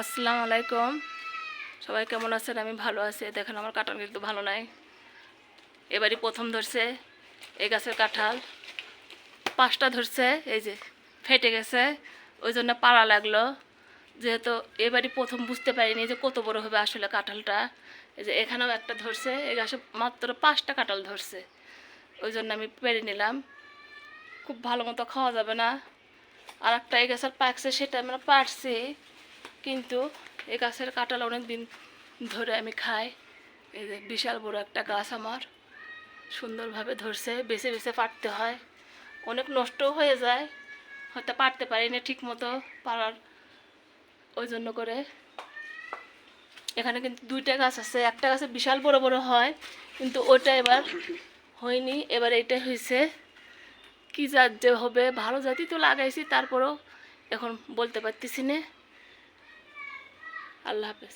আসসালামু আলাইকুম। সবাই কেমন আছেন? আমি ভালো আছি। দেখেন আমার কাঁঠাল কিন্তু ভালো নাই, এবারই প্রথম ধরছে। এই গাছের কাঁঠাল 5টা ধরছে, এই যে ফেটে গেছে, ওই জন্য পাড়া লাগলো। যেহেতু এবারই প্রথম বুঝতে পারিনি যে কত বড় হবে আসলে কাঁঠালটা। এই যে এখানেও একটা ধরছে, এই গাছে মাত্র 5টা কাঁঠাল ধরছে, ওই জন্য আমি পেরে নিলাম। খুব ভালো মতো খাওয়া যাবে না। আর একটা এই গাছের পাকছে, সেটা আমরা পারছি, কিন্তু এই গাছের কাঁঠাল অনেক দিন ধরে আমি খাই। এই যে বিশাল বড় একটা গাছ আমার, সুন্দরভাবে ধরছে। বেছে বেছে পাড়তে হয়, অনেক নষ্টও হয়ে যায়, হয়তো পারতে পারি না ঠিক মতো পাড়ার, ওই জন্য করে। এখানে কিন্তু 2টা গাছ আছে, একটা গাছে বিশাল বড় বড় হয়, কিন্তু ওটা এবার হয়নি, এবার এইটা হয়েছে। কী জাত যে হবে, ভালো জাতই তো লাগাইছি, তারপরেও এখন বলতে পারতেছি না। আল্লাহ হাফেজ।